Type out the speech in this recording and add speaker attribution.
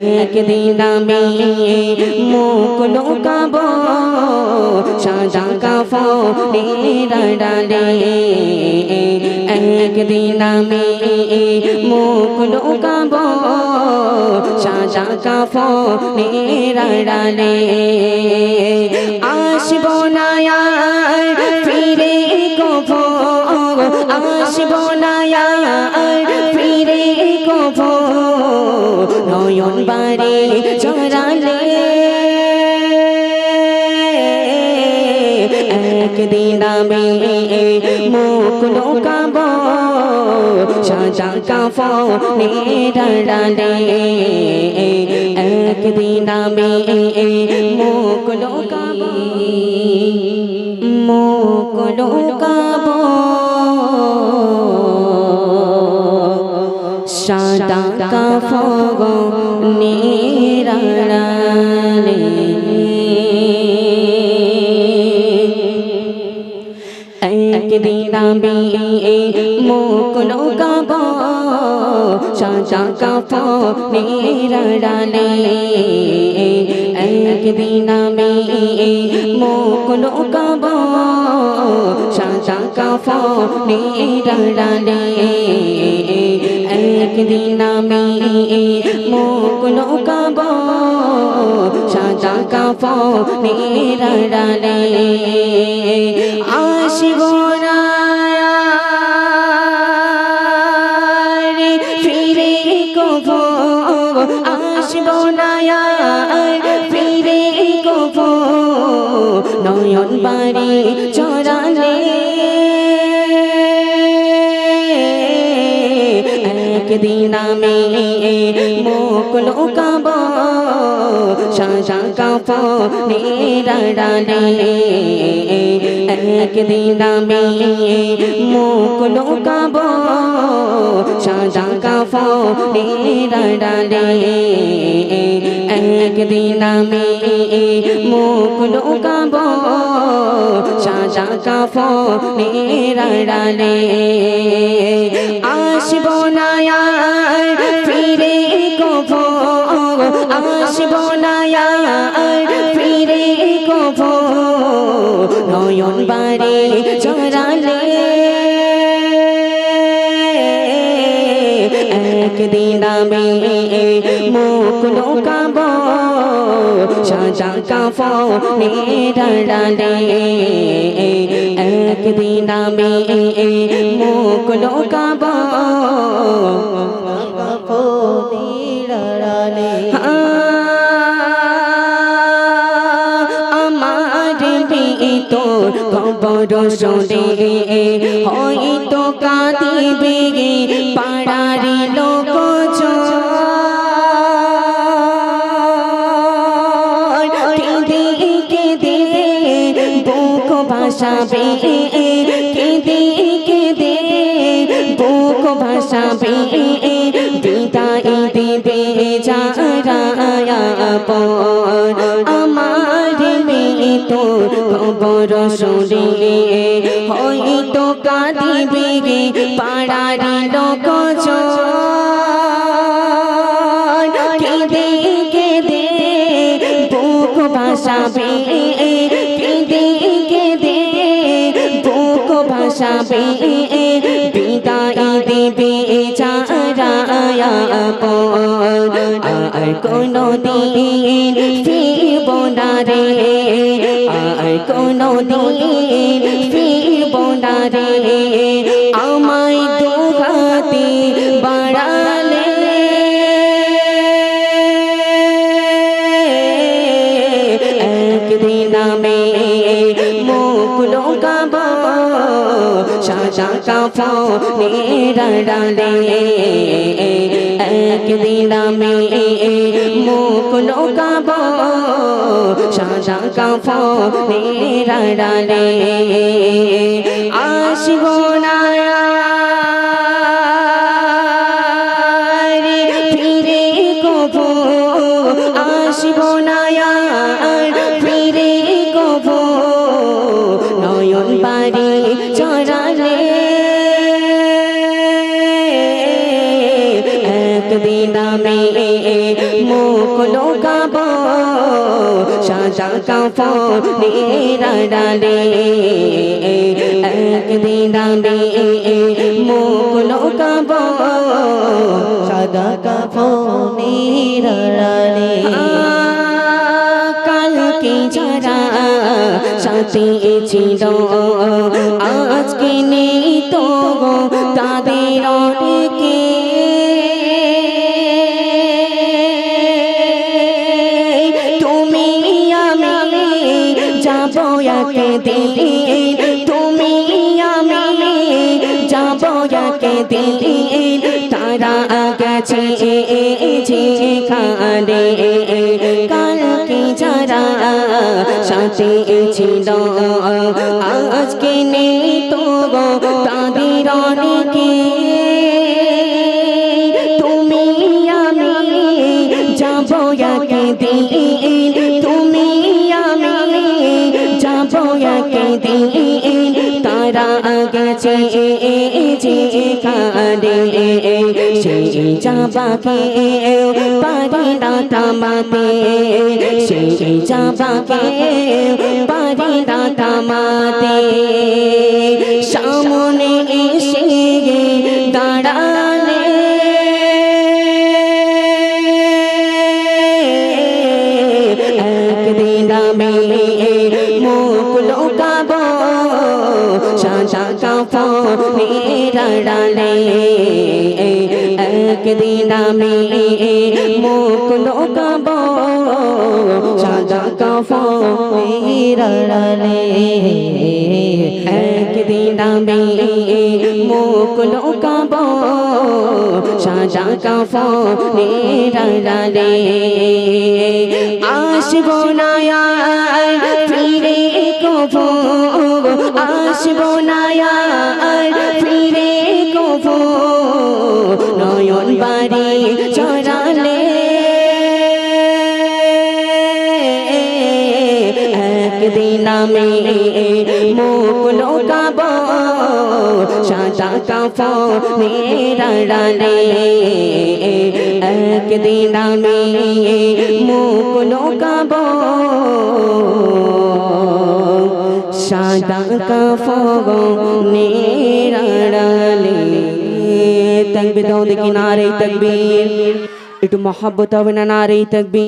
Speaker 1: একদিন আমি মুখ লুকাবো সাদা কাফনের আড়ালে। একদিন আমি মুখ লুকাবো সাদা কাফনের আড়ালে। আসবো না আর ফিরে কভো, আসবো না আর ফিরে কভো নয়ন বাড়ি জড়ালে। একদিন আমি মুখ লুকাবো সাদা কাফনের আড়ালে। একদিন আমি মুখ লুকাবো, মুখ লুকাবো সাদা কাফনের আড়ালে। একদিন আমি মুখ লুকাবো সাদা কাফনের আড়ালে। একদিন আমি মুখ লুকাবো সাদা কাফনের আড়ালে। একদিন আমি মুখ লুকাবো সাদা কাফনের আড়ালে। আসবো না ফিরে কভো, আসবো না ফিরে কভো নয়ন বাড়ি জড়ালে। একদিন আমি মুখ লুকাবো সাদা কাফনের আড়ালে। একদিন আমি মুখ লুকাবো সাদা কাফনের আড়ালে। একদিন আমি মুখ লুকাবো সাদা কাফনের আড়ালে। আসবো না আর ফিরে কভো, আসবো না আর ফিরে কভো নয়ন বাড়ি জড়ালে। একদিন আমি মুখ লুকাবো সাদা কাফনের আড়ালে। একদিন আমি মুখ লুকাবো কাফনের আড়ালে। আমার ভিতর কবর শুনে হয়তো কাঁদিবে পাড়ার লোকজন। কেঁদে কেঁদে বুক ভাসাবে, কেঁদে কেঁদে বুক ভাসাবে বিদায় দেবে যারা আপন। আমার তো খবর শুনে হয়তো কাঁদিবে পাড়ার লোকজন। কেঁদে কেঁদে বুক ভাসাবে, কেঁদে কেঁদে বুক ভাসাবে বিদায় দেবে যারা আপন। আর কোনদিন ফিরব না রে, আর কোনদিন ফিরব না রে আমায় দুহাতে বাড়ালে। একদিন আমি মুখ লুকাবো সাদা কাফনের আড়ালে। একদিন আমি মুখ লুকাবো সাদা কাফনের আড়ালে। আসবো না ফিরে কভো, আসবো না ফিরে কভো নয়ন বাড়ি জড়ালে। একদিন আমি মুখ লুকাবো সাদা কাফনের আড়ালে একদিন আমি মুখ লুকাবো সাদা কাফনের আড়ালে কালকে যারা সাথে ছিল আজকে নেই তো তাদের অনেকে তুমি আমি যাবো একদিন তুমি আমি যাবো একদিন তারা গেছে যেখানে কালকে যারা সাথে ছিল আজকে নেই তো তাদের অনেকে তুমি আমি যাবো একদিন তুমি আমি যাবো একদিন তারা গেছে যেখানে সেই যাবাকে পারি না থামাতে সেই যাবাকে পারি না থামাতে সামনে এসে দাঁড়ালে একদিন আমি মুখ লুকাবো সাদা কাফনের আড়ালে একদিন আমি মুখ লুকাবো সাদা কাফনের আড়ালে একদিন আমি মুখ লুকাবো সাদা কাফনের আড়ালে আসবো না আর ফিরে কভু আসবো না আর ফিরে কভু নয়ন বাড়ি চড়ালে একদিন আমি মুখ লুকাবো সাদা কাফনের আড়ালে একদিন আমি মুখ লুকাবো সাদা কাফনের আড়ালে তাকবীর দাও দেখি নারে তাকবীর একটু মহব্বত হবে না নারে তাকবীর